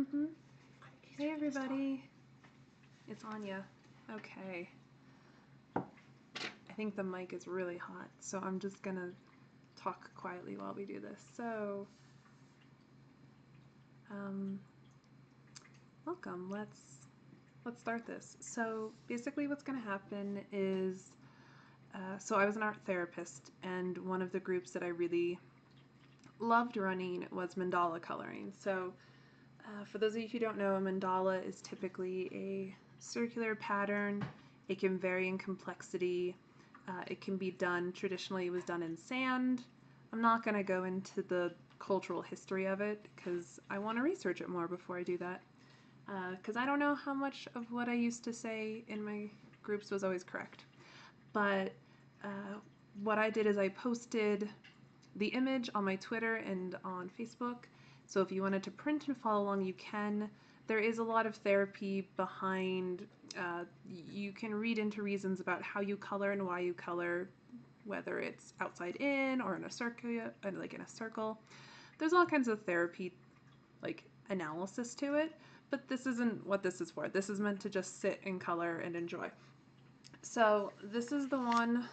Mm-hmm. Hey everybody, it's Anya. Okay. I think the mic is really hot, so I'm just gonna talk quietly while we do this. So, welcome. Let's start this. So basically, what's gonna happen is, so I was an art therapist, and one of the groups that I really loved running was mandala coloring. So, for those of you who don't know, a mandala is typically a circular pattern. It can vary in complexity. It can be done, traditionally it was done in sand. I'm not going to go into the cultural history of it because I want to research it more before I do that. Because I don't know how much of what I used to say in my groups was always correct. But what I did is I posted the image on my Twitter and on Facebook. So if you wanted to print and follow along, you can. There is a lot of therapy behind, you can read into reasons about how you color and why you color, whether it's outside in or in a circle, like in a circle. There's all kinds of therapy, like analysis to it, but this isn't what this is for. This is meant to just sit and color and enjoy. So this is the one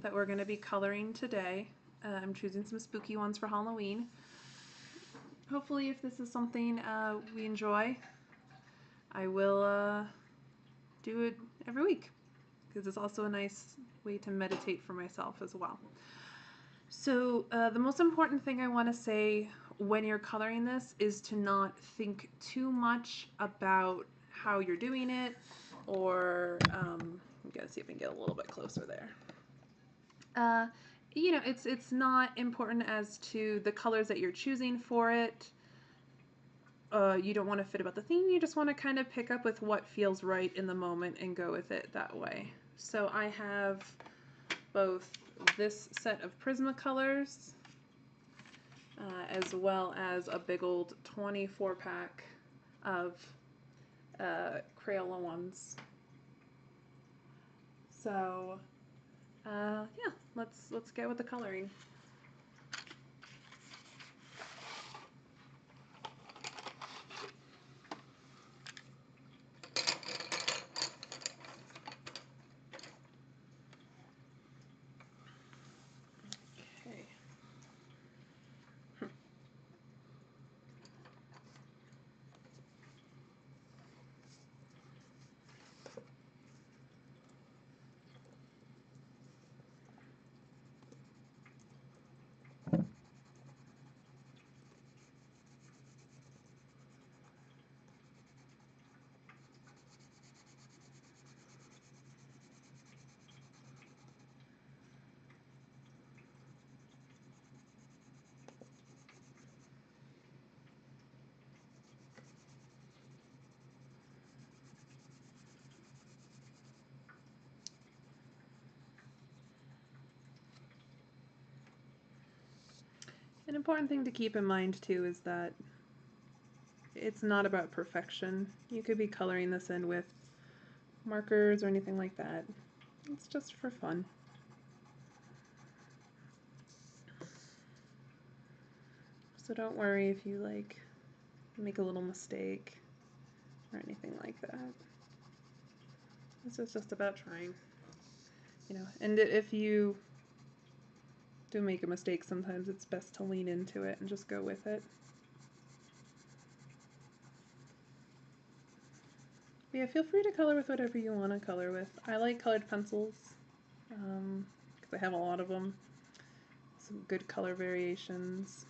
that we're going to be coloring today. I'm choosing some spooky ones for Halloween. Hopefully, if this is something we enjoy, I will do it every week because it's also a nice way to meditate for myself as well. So the most important thing I want to say when you're coloring this is to not think too much about how you're doing it, or I'm gonna see if I can get a little bit closer there. You know, it's not important as to the colors that you're choosing for it. You don't want to fit about the theme, you just want to kind of pick up with what feels right in the moment and go with it that way. So I have both this set of Prismacolors as well as a big old 24 pack of Crayola ones. So yeah, let's get with the coloring. Okay. An important thing to keep in mind too is that it's not about perfection. You could be coloring this in with markers or anything like that. It's just for fun. So don't worry if you like make a little mistake or anything like that. This is just about trying, you know. And if you do make a mistake, sometimes it's best to lean into it and just go with it. But yeah, feel free to color with whatever you want to color with. I like colored pencils because I have a lot of them. Some good color variations.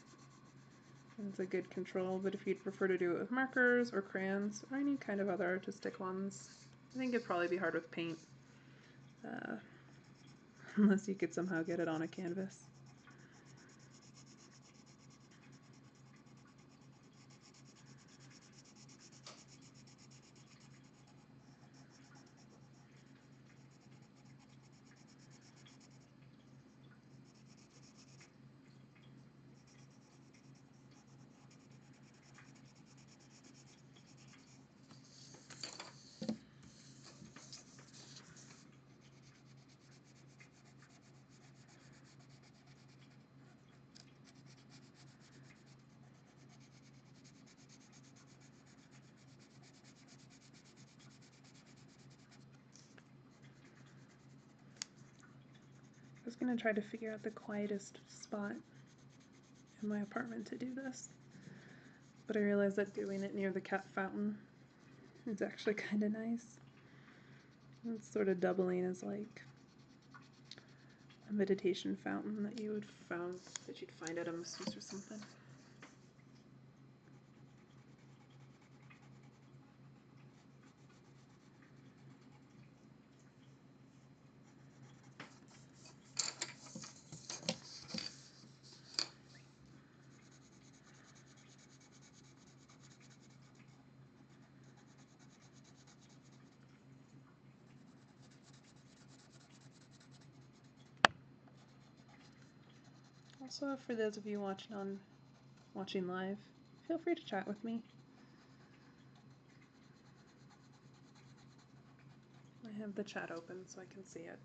And it's a good control, but if you'd prefer to do it with markers or crayons or any kind of other artistic ones, I think it'd probably be hard with paint. Unless you could somehow get it on a canvas. going to try to figure out the quietest spot in my apartment to do this. But I realized that doing it near the cat fountain is actually kind of nice. It's sort of doubling as like a meditation fountain that you'd find at a masseuse or something. Also, for those of you watching live, feel free to chat with me. I have the chat open so I can see it.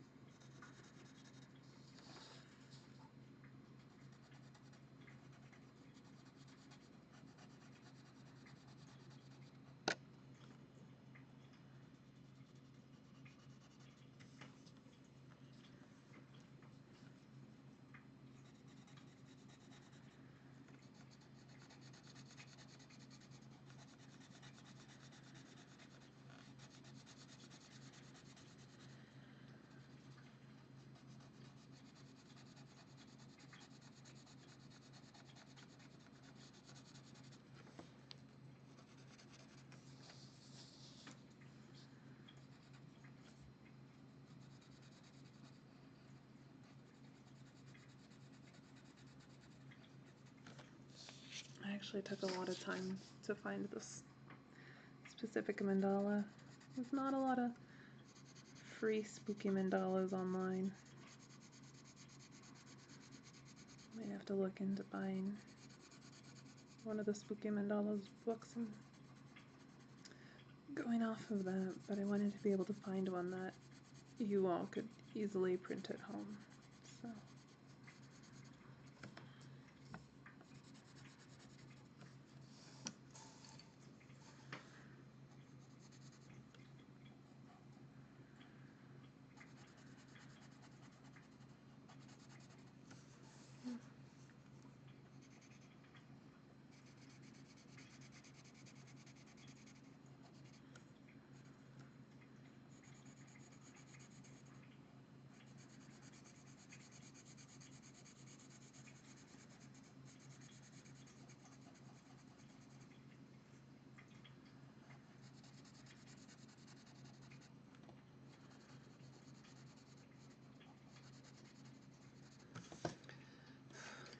I actually took a lot of time to find this specific mandala. There's not a lot of free spooky mandalas online. Might have to look into buying one of the spooky mandalas books and going off of that, but I wanted to be able to find one that you all could easily print at home. So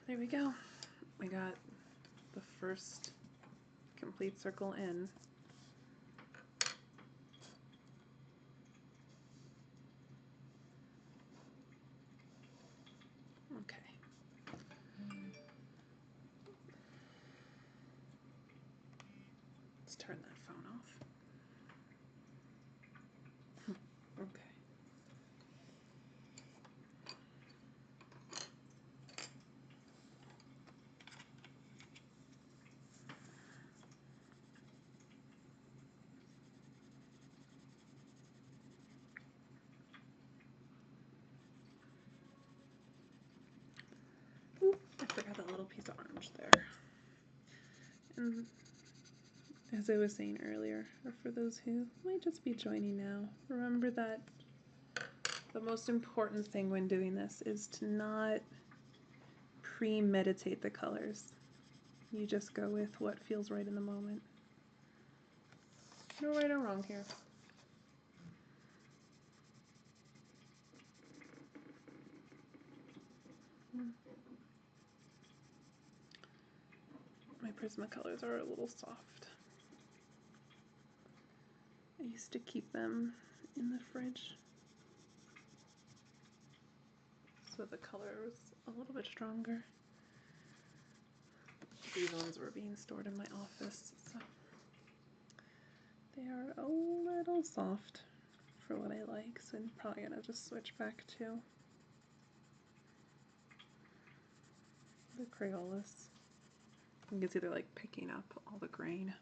there we go. We got the first complete circle in. Okay. Let's turn that phone off. Okay. Ooh, I forgot that little piece of orange there. And as I was saying earlier, or for those who might just be joining now, remember that the most important thing when doing this is to not premeditate the colors. You just go with what feels right in the moment. No right or wrong here. My Prismacolors are a little soft. I used to keep them in the fridge so the color was a little bit stronger. These ones were being stored in my office, so they are a little soft for what I like, so I'm probably gonna just switch back to the Crayolas. You can see they're like picking up all the grain.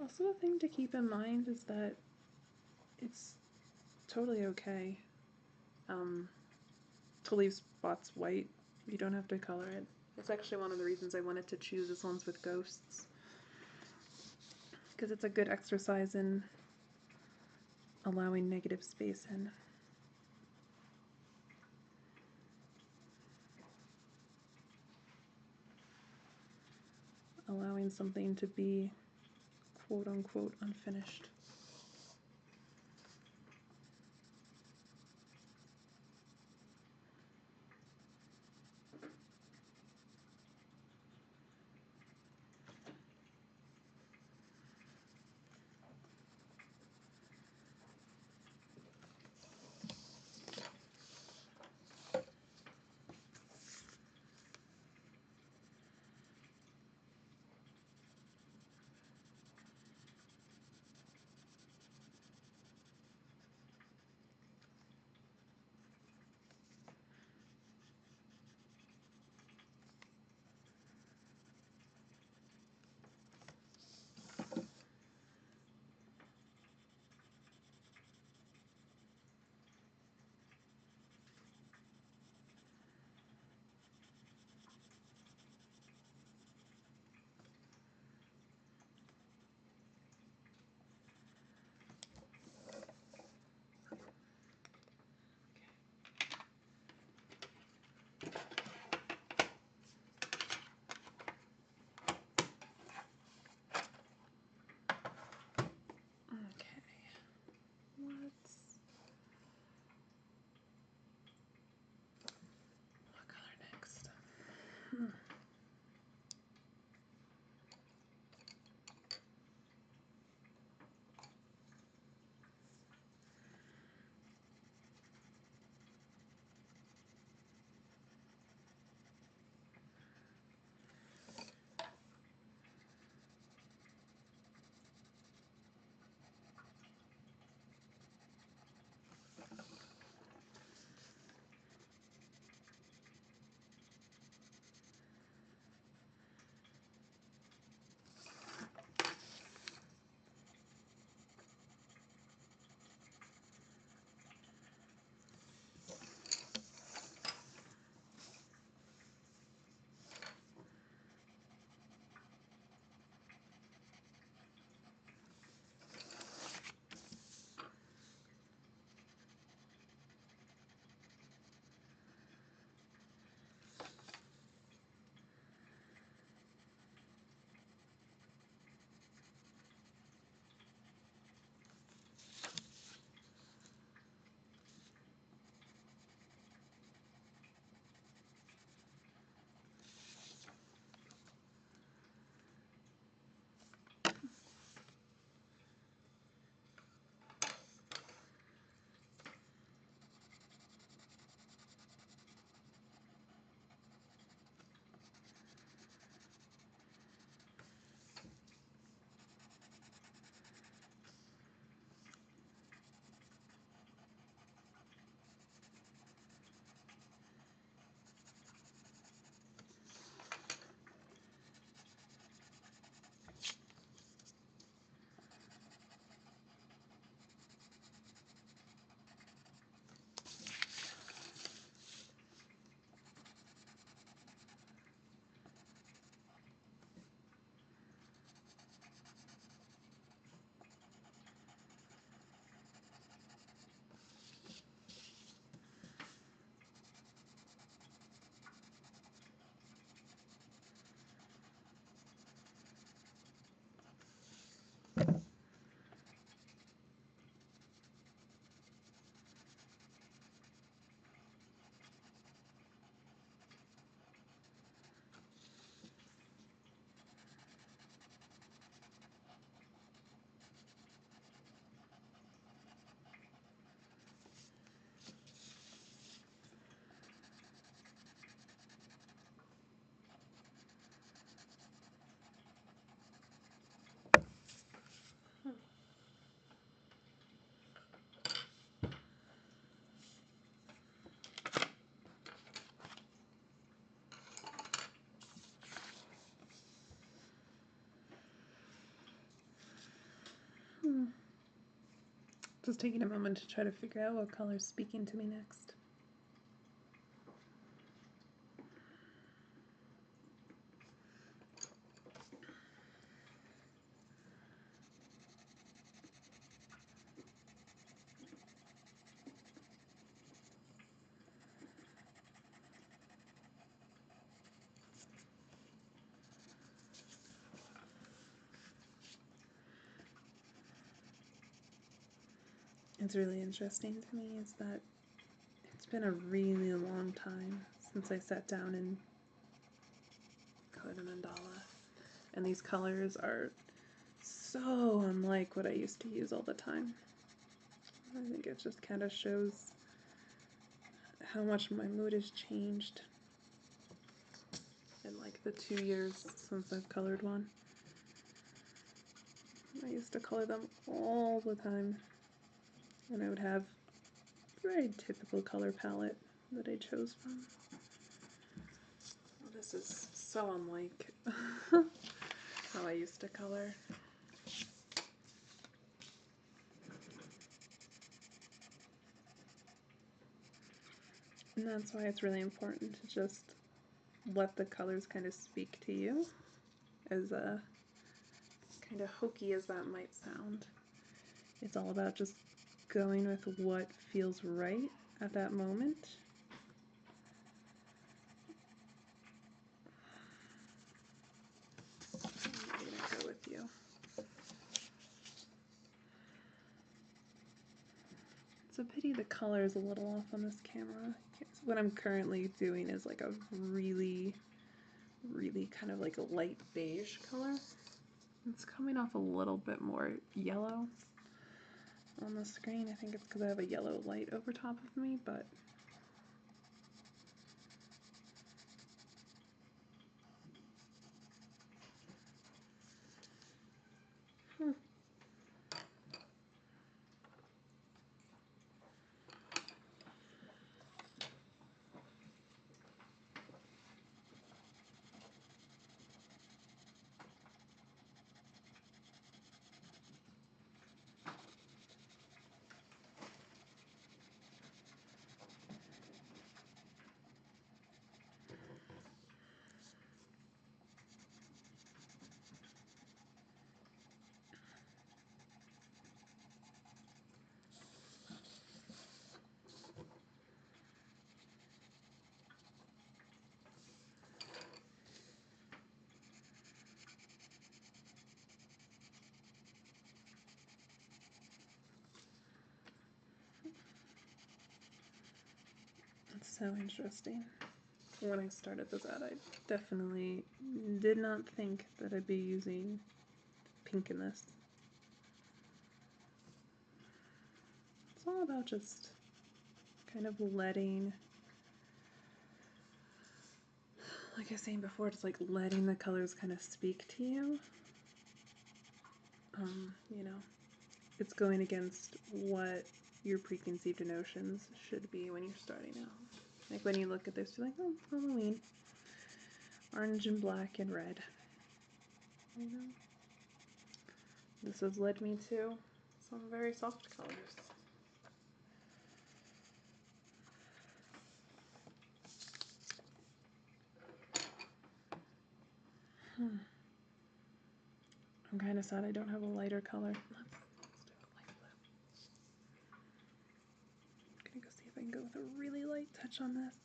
Also, a thing to keep in mind is that it's totally okay um, to leave spots white. You don't have to color it. It's actually one of the reasons I wanted to choose this ones with ghosts, because it's a good exercise in allowing negative space in. Allowing something to be quote unquote unfinished. Just taking a moment to try to figure out what color's speaking to me next. It's really interesting to me is that it's been a really long time since I sat down and colored a mandala. And these colors are so unlike what I used to use all the time. I think it just kind of shows how much my mood has changed in like the 2 years since I've colored one. I used to color them all the time, and I would have a very typical color palette that I chose from. This is so unlike how I used to color. And that's why it's really important to just let the colors kind of speak to you, as kind of hokey as that might sound. It's all about just going with what feels right at that moment. I'm gonna go with you. It's a pity the color is a little off on this camera. What I'm currently doing is like a really kind of like a light beige color. It's coming off a little bit more yellow on the screen. I think it's because I have a yellow light over top of me, but it's so interesting. When I started this out, I definitely did not think that I'd be using pink in this. It's all about just kind of letting, like I was saying before, just like letting the colors kind of speak to you. You know, it's going against what your preconceived notions should be when you're starting out. Like when you look at this, you're like, oh, Halloween. Orange and black and red. You know? This has led me to some very soft colors. I'm kind of sad I don't have a lighter color. Let's do a light blue. I'm gonna go see if I can go with a really light touch on this.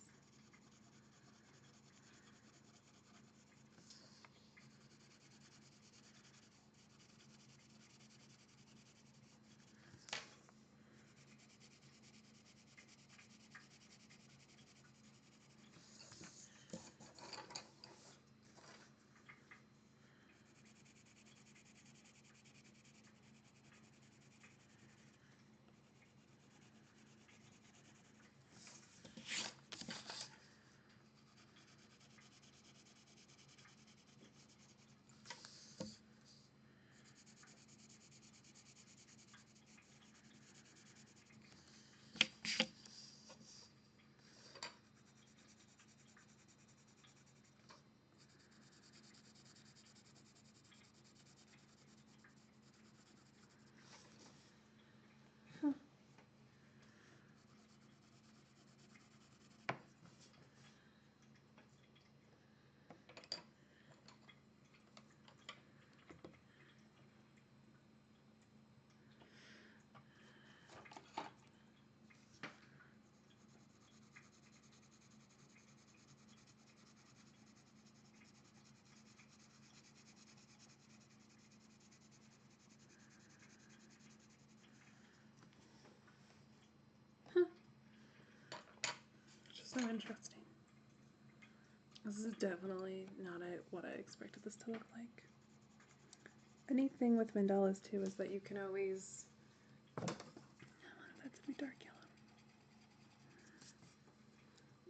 So interesting. This is definitely not what I expected this to look like. A neat thing with mandalas too is that you can always, I want that to be dark yellow,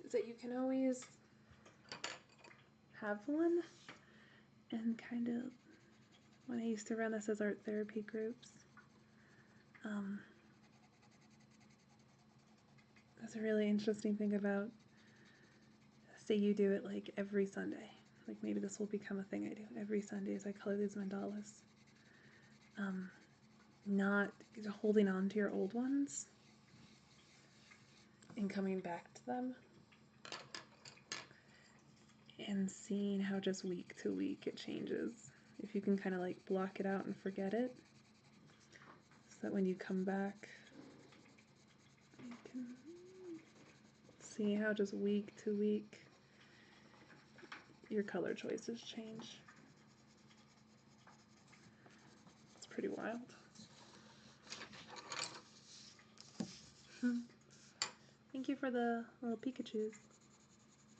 is that you can always have one and kind of, when I used to run this as art therapy groups, that's a really interesting thing about, say you do it like every Sunday, like maybe this will become a thing I do every Sunday as I color these mandalas. Not holding on to your old ones and coming back to them and seeing how just week to week it changes. If you can kind of like block it out and forget it, so that when you come back, you can see how just week to week your color choices change. It's pretty wild. Thank you for the little Pikachus.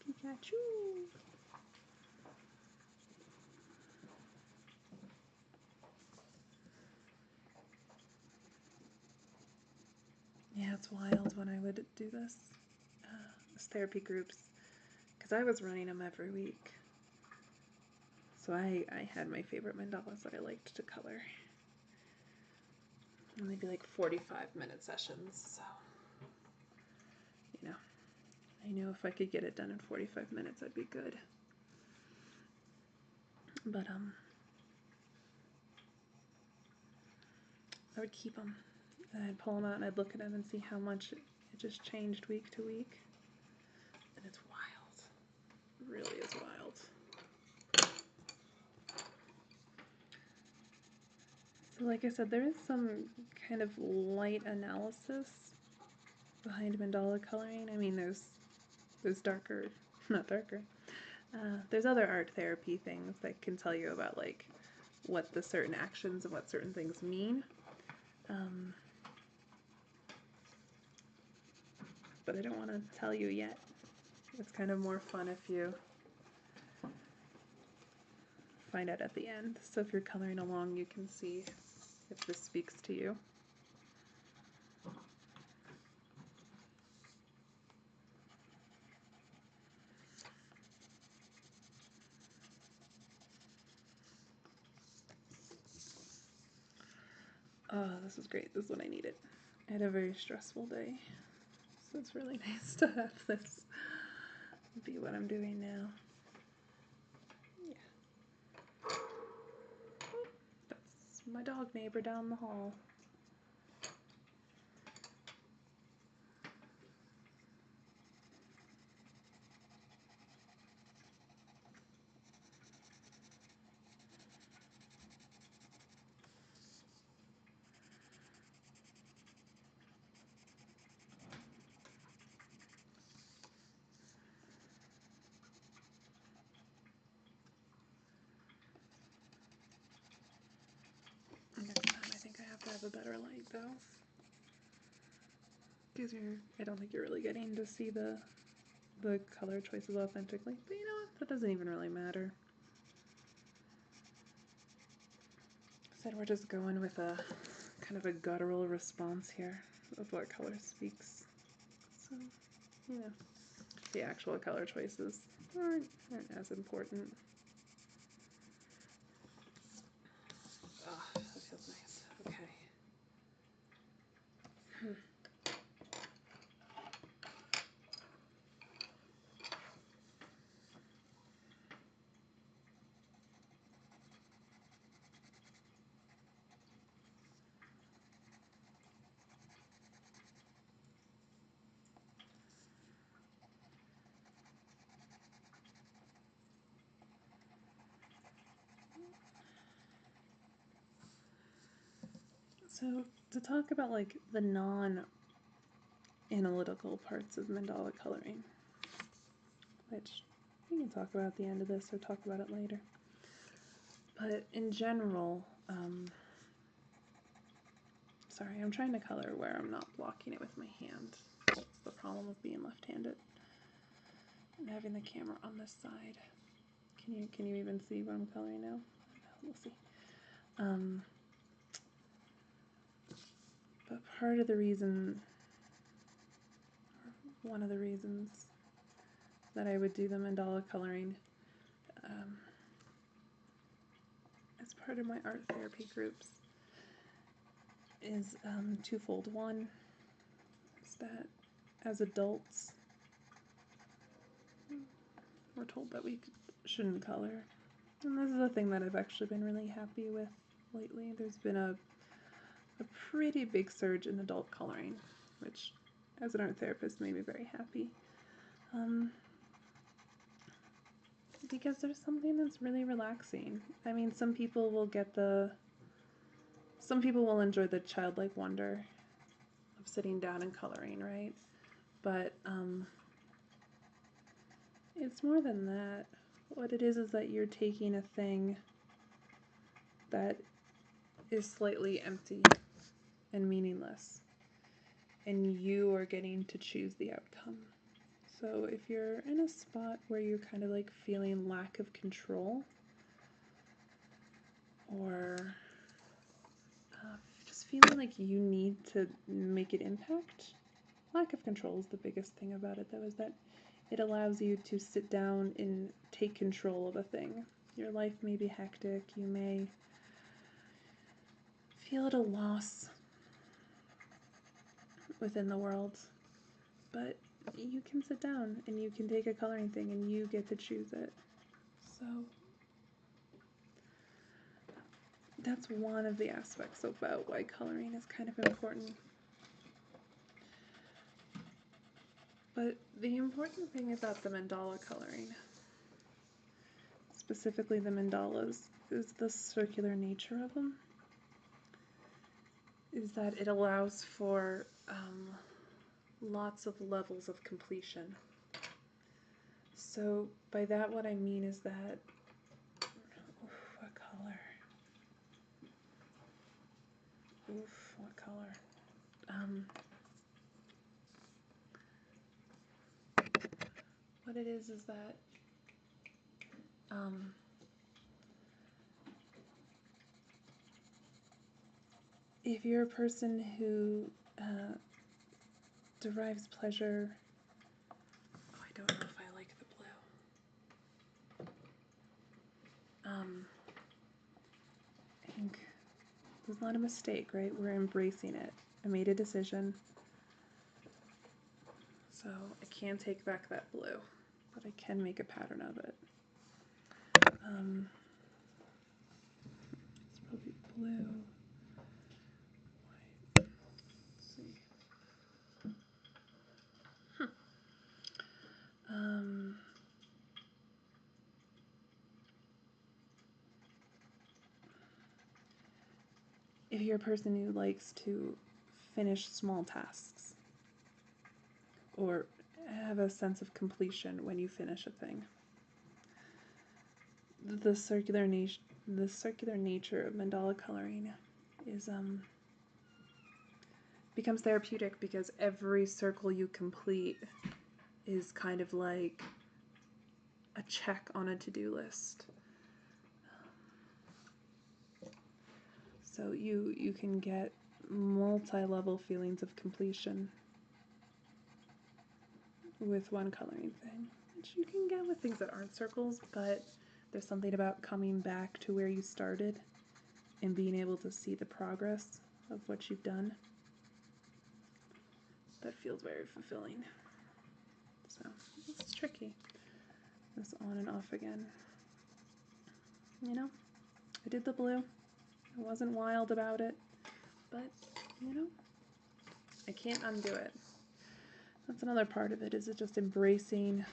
Pikachu! Yeah, it's wild when I would do this therapy groups, because I was running them every week. So I had my favorite mandalas that I liked to color. And they'd be like 45-minute sessions, so, you know, I knew if I could get it done in 45 minutes, I'd be good. But, I would keep them, and I'd pull them out, and I'd look at them and see how much it just changed week to week. And it's wild. It really is wild. So like I said, there is some kind of light analysis behind mandala coloring. I mean, there's darker, not darker, there's other art therapy things that can tell you about like what the certain actions and what certain things mean. But I don't want to tell you yet. It's kind of more fun if you find out at the end. So if you're coloring along, you can see if this speaks to you. Oh, this is great. This is what I needed. I had a very stressful day, so it's really nice to have this be what I'm doing now. Yeah. That's my dog neighbor down the hall. Next time I think I have to have a better light though. Because I don't think you're really getting to see the color choices authentically. But you know what? That doesn't even really matter. Said we're just going with a kind of a guttural response here of what color speaks. So, you know, the actual color choices aren't as important. Oh, that feels nice. Okay. So to talk about like the non-analytical parts of mandala coloring, which we can talk about at the end of this or talk about it later. But in general, sorry, I'm trying to color where I'm not blocking it with my hand. That's the problem of being left-handed. and having the camera on this side. Can you even see what I'm coloring now? We'll see. But part of the reason, one of the reasons that I would do the mandala coloring as part of my art therapy groups is twofold. One is that as adults, we're told that we shouldn't color. And this is a thing that I've actually been really happy with lately. There's been a pretty big surge in adult coloring, which as an art therapist made me very happy. Because there's something that's really relaxing. I mean, some people will enjoy the childlike wonder of sitting down and coloring, right? But it's more than that. What it is that you're taking a thing that is slightly empty and meaningless, and you are getting to choose the outcome. So if you're in a spot where you're kind of like feeling lack of control, or just feeling like you need to make an impact, lack of control is the biggest thing about it, though, is that it allows you to sit down and take control of a thing. Your life may be hectic, you may feel at a loss within the world, but you can sit down and you can take a coloring thing and you get to choose it. So that's one of the aspects about why coloring is kind of important. But the important thing about the mandala coloring, specifically the mandalas, is the circular nature of them. Is that it allows for lots of levels of completion. So by that what I mean is that, what color? What color? What it is that if you're a person who derives pleasure, I don't know if I like the blue. I think there's not a mistake, right? We're embracing it. I made a decision, so I can't take back that blue, but I can make a pattern of it. It's probably blue, white. Let's see. If you're a person who likes to finish small tasks or have a sense of completion when you finish a thing, the circular nature of mandala coloring is becomes therapeutic, because every circle you complete is kind of like a check on a to-do list. So you can get multi-level feelings of completion with one coloring thing, which you can get with things that aren't circles, but there's something about coming back to where you started and being able to see the progress of what you've done that feels very fulfilling. So it's tricky, this on and off again. You know, I did the blue. I wasn't wild about it, but, you know, I can't undo it. That's another part of it, is it just embracing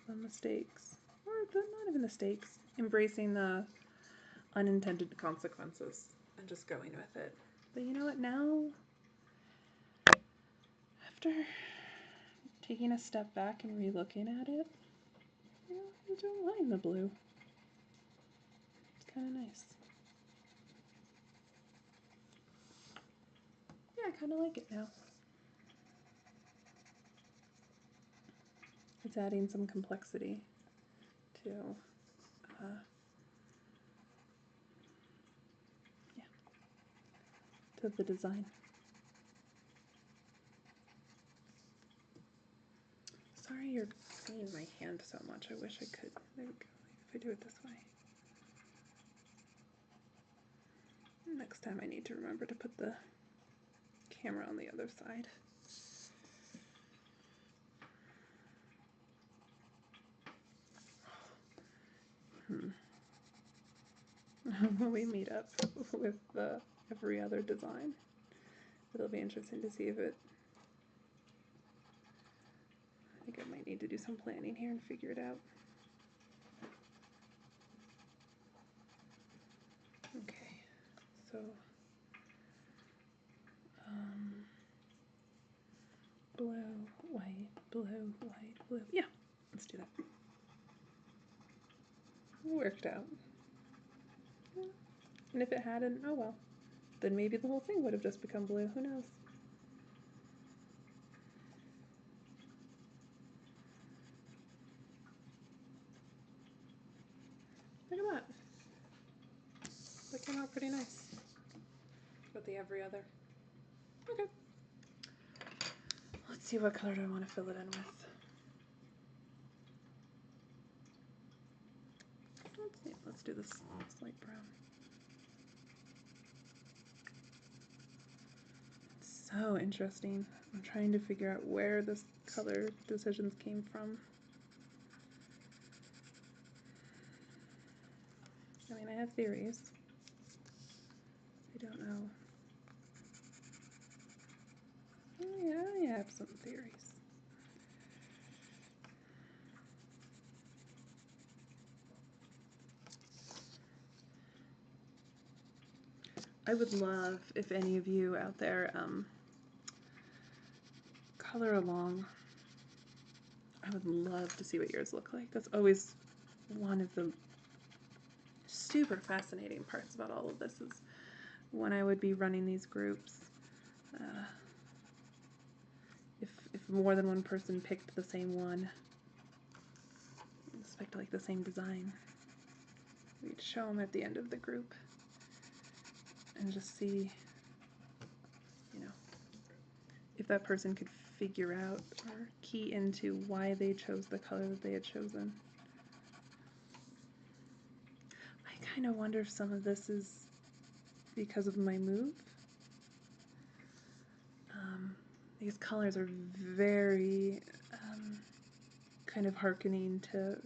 the mistakes, or not even mistakes, embracing the unintended consequences and just going with it. But you know what, now, after taking a step back and re-looking at it, you know, I don't mind the blue. It's kind of nice. Yeah, I kind of like it now. It's adding some complexity to, yeah, to the design. Sorry you're seeing my hand so much. I wish I could. There we go. If I do it this way. Next time I need to remember to put the camera on the other side. When we meet up with the every other design, it'll be interesting to see if it. I think I might need to do some planning here and figure it out. Okay, so blue, white, blue, white, blue. Yeah, let's do that. Worked out. And if it hadn't, oh well. Then maybe the whole thing would have just become blue. Who knows? Look at that. That came out pretty nice. With the every other. Okay. Let's see, what color do I want to fill it in with? Let's see. Let's do this light brown. So interesting. I'm trying to figure out where this color decisions came from. I mean, I have theories. I don't know. Oh, yeah, I have some theories. I would love if any of you out there color along. I would love to see what yours look like. That's always one of the super fascinating parts about all of this, is when I would be running these groups, if more than one person picked the same one, picked like the same design, we'd show them at the end of the group and just see, you know, if that person could figure out or key into why they chose the color that they had chosen. I kind of wonder if some of this is because of my move. These colors are very kind of hearkening to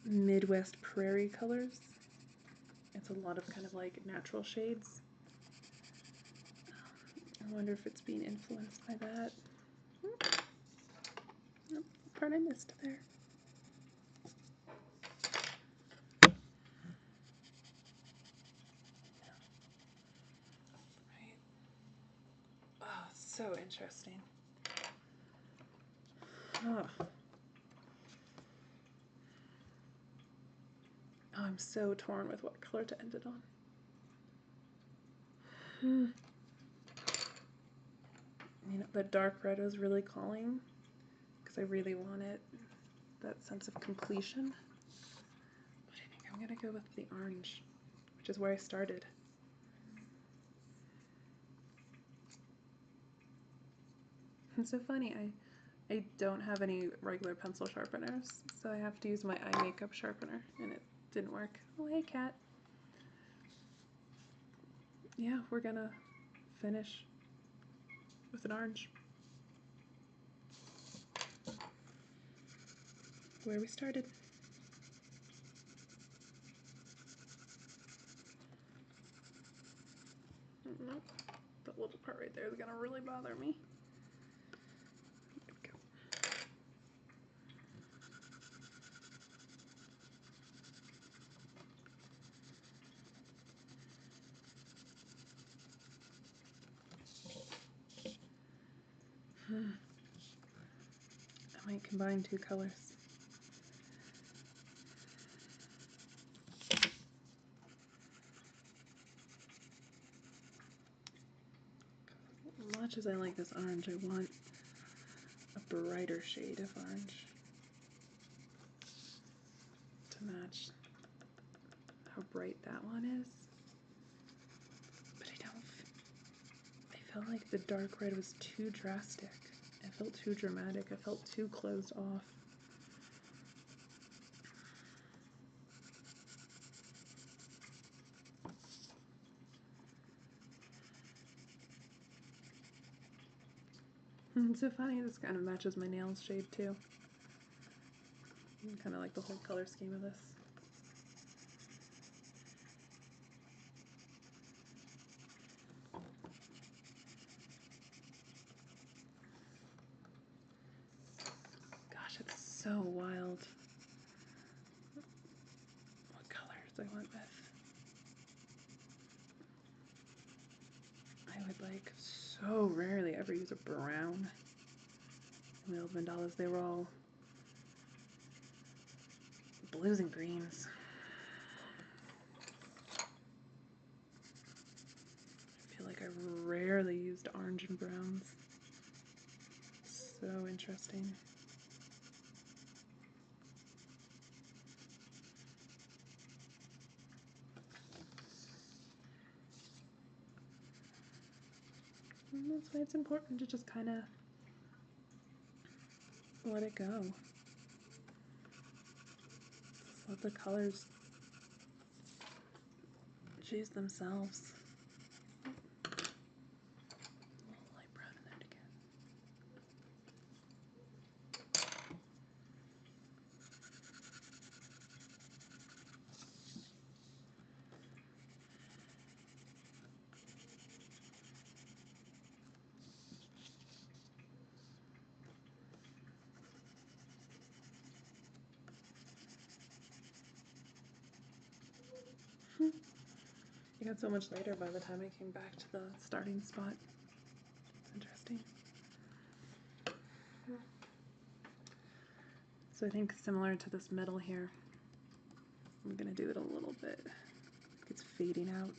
Midwest prairie colors. It's a lot of kind of like natural shades. I wonder if it's being influenced by that. Oh, part I missed there. Right. Oh, so interesting. Oh. Oh, I'm so torn with what color to end it on. You know, the dark red was really calling because I really wanted that sense of completion. But I think I'm going to go with the orange, which is where I started. It's so funny, I don't have any regular pencil sharpeners, so I have to use my eye makeup sharpener, and it didn't work. Oh, hey, cat. Yeah, we're gonna finish with an orange. Where we started. Nope, that little part right there is gonna really bother me. There we go. I might combine two colors. As much as I like this orange, I want a brighter shade of orange to match how bright that one is. But I felt like the dark red was too drastic. It felt too dramatic. I felt too closed off. It's so funny, this kind of matches my nails shade too. Kind of like the whole color scheme of this. Gosh, it's so wild what colors I went with. I would like so rarely ever use a brown in the old mandalas. They were all blues and greens. I feel like I rarely used orange and browns. So interesting. And that's why it's important to just kind of let it go. Just let the colors choose themselves. A little light brown in there again. It got so much later by the time I came back to the starting spot. It's interesting. So I think similar to this middle here, I'm gonna do it a little bit. It's fading out.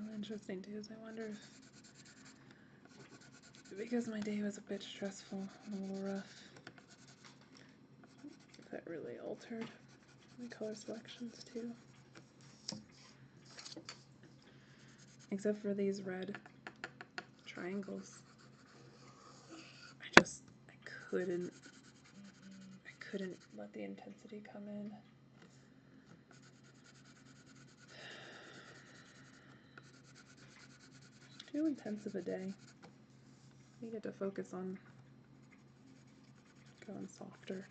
Really interesting too is I wonder if, because my day was a bit stressful and a little rough, if that really altered my color selections too. Except for these red triangles. I couldn't let the intensity come in. Too intense of a day. You get to focus on going softer.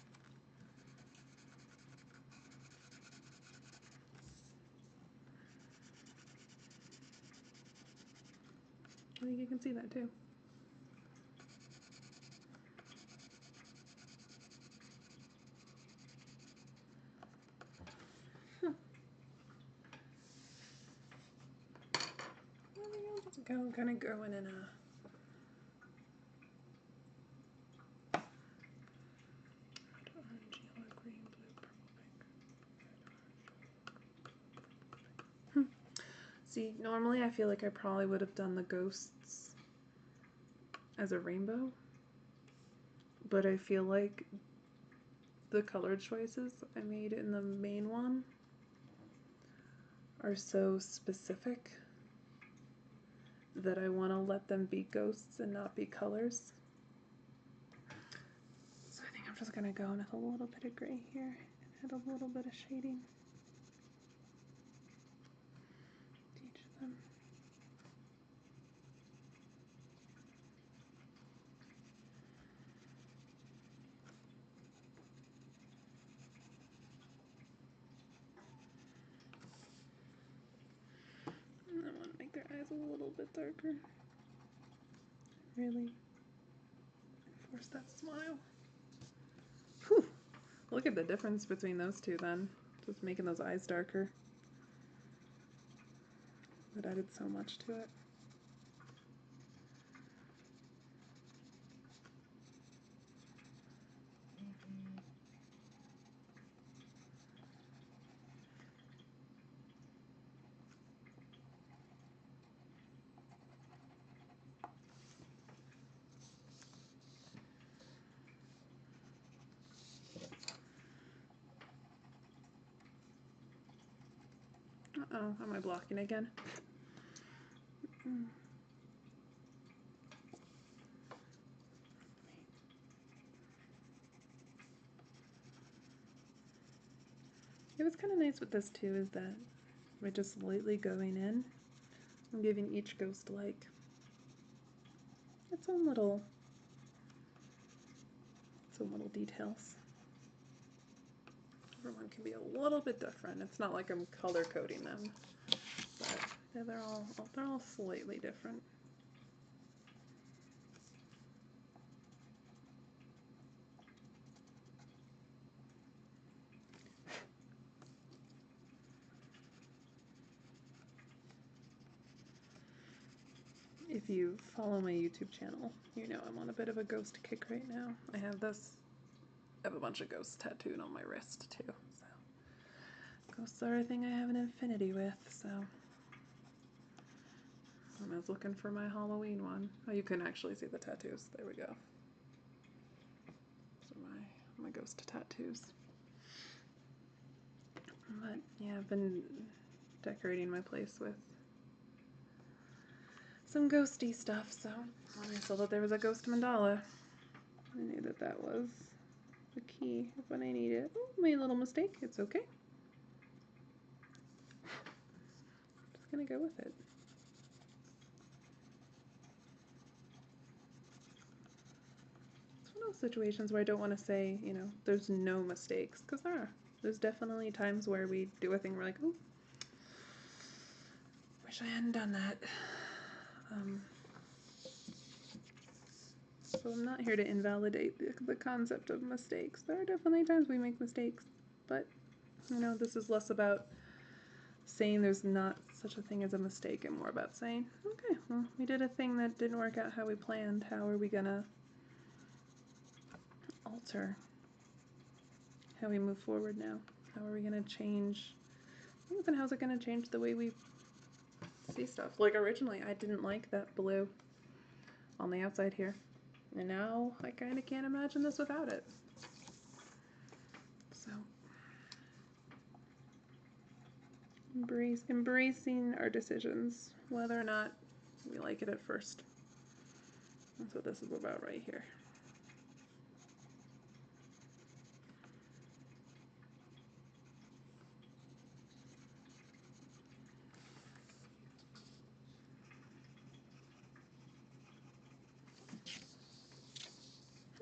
I think you can see that too. I'm kind of going in a orange, yellow, green, blue, purple, pink. See, normally I feel like I probably would have done the ghosts as a rainbow, but I feel like the color choices I made in the main one are so specific that I want to let them be ghosts and not be colors. So I think I'm just going to go in with a little bit of gray here and add a little bit of shading to each of them. And I want to make their eyes a little bit darker. Really force that smile. Whew. Look at the difference between those two then. Just making those eyes darker. It added so much to it. Uh-oh, am I blocking again? It was kind of nice with this too is that we're just lightly going in and giving each ghost like its own little details. Everyone can be a little bit different. It's not like I'm color coding them, but yeah, they're all slightly different. If you follow my YouTube channel, you know I'm on a bit of a ghost kick right now. I have a bunch of ghosts tattooed on my wrist too. So ghosts are a thing I have an infinity with, so I was looking for my Halloween one. Oh, you can actually see the tattoos. There we go. Those are my ghost tattoos. But yeah, I've been decorating my place with some ghosty stuff, so when I saw that there was a ghost mandala, I knew that that was the key when I need it. Oh, made a little mistake. It's okay. Just gonna go with it. It's one of those situations where I don't want to say, you know, there's no mistakes, because there are. There's definitely times where we do a thing we're like, oh, wish I hadn't done that. So I'm not here to invalidate the concept of mistakes. There are definitely times we make mistakes, but you know, this is less about saying there's not such a thing as a mistake and more about saying, okay, well, we did a thing that didn't work out how we planned. How are we gonna alter how we move forward now? How are we gonna change things, and how's it gonna change the way we see stuff? Like originally, I didn't like that blue on the outside here. And now I kind of can't imagine this without it. So, embracing our decisions, whether or not we like it at first. That's what this is about right here.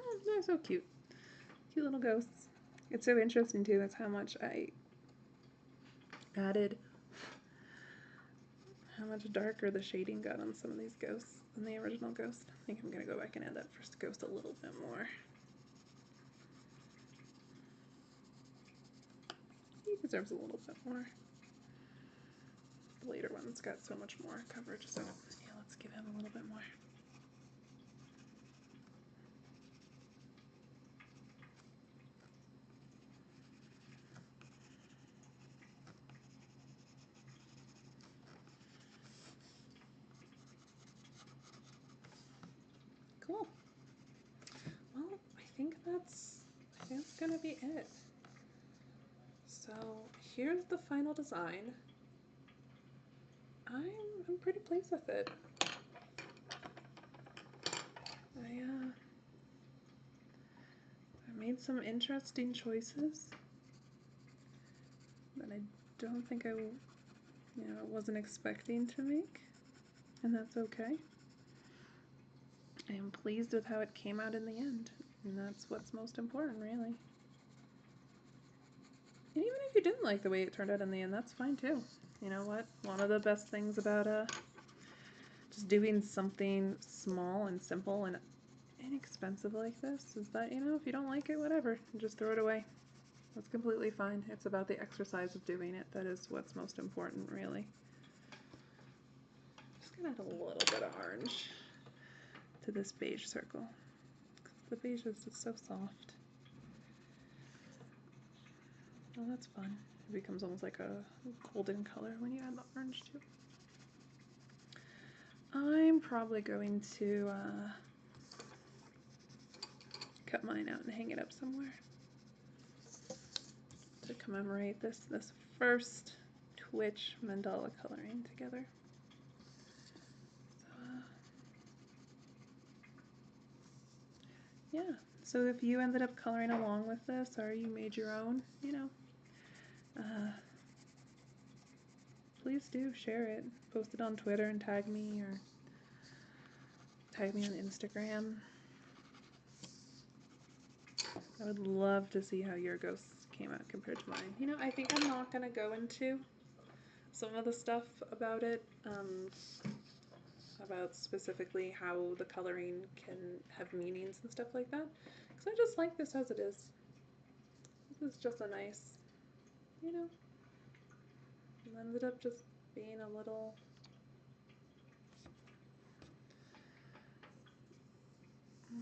Oh, they're so cute. Cute little ghosts. It's so interesting too, that's how much I added, how much darker the shading got on some of these ghosts than the original ghost. I think I'm going to go back and add that first ghost a little bit more. He deserves a little bit more. The later one's got so much more coverage, so yeah, let's give him a little bit more. that's gonna be it. So here's the final design. I'm pretty pleased with it. I made some interesting choices that I don't think I wasn't expecting to make, and that's okay. I am pleased with how it came out in the end, and that's what's most important, really. And even if you didn't like the way it turned out in the end, that's fine too. You know what? One of the best things about just doing something small and simple and inexpensive like this is that, if you don't like it, whatever, just throw it away. That's completely fine. It's about the exercise of doing it. That is what's most important, really. Just gonna add a little bit of orange to this beige circle. The beige is just so soft. Oh, that's fun. It becomes almost like a golden color when you add the orange too. I'm probably going to cut mine out and hang it up somewhere to commemorate this first Twitch mandala coloring together. So, yeah. So if you ended up coloring along with this, or you made your own, please do share it. Post it on Twitter and tag me, or tag me on Instagram. I would love to see how your ghosts came out compared to mine. I think I'm not going to go into some of the stuff about it, about specifically how the coloring can have meanings and stuff like that, because I just like this as it is. This is just a nice, it ended up just being a little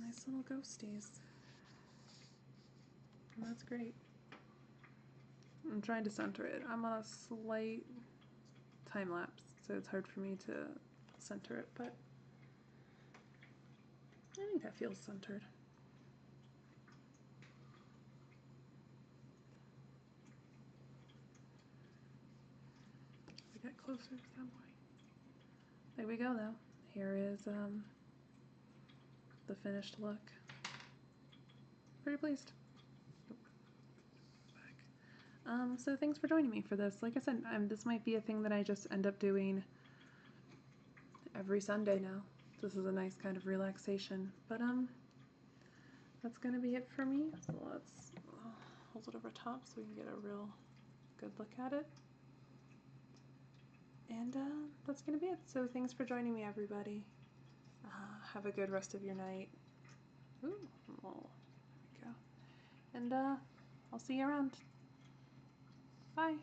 nice little ghosties. And that's great. I'm trying to center it. I'm on a slight time lapse, so it's hard for me to center it, but I think that feels centered. We get closer to that point. There we go, though. Here is the finished look. Pretty pleased. So thanks for joining me for this. Like I said, this might be a thing that I just end up doing every Sunday now. This is a nice kind of relaxation. But that's gonna be it for me. So let's hold it over top so we can get a real good look at it. And that's gonna be it. So thanks for joining me, everybody. Have a good rest of your night. Ooh, oh, there we go. And I'll see you around. Bye.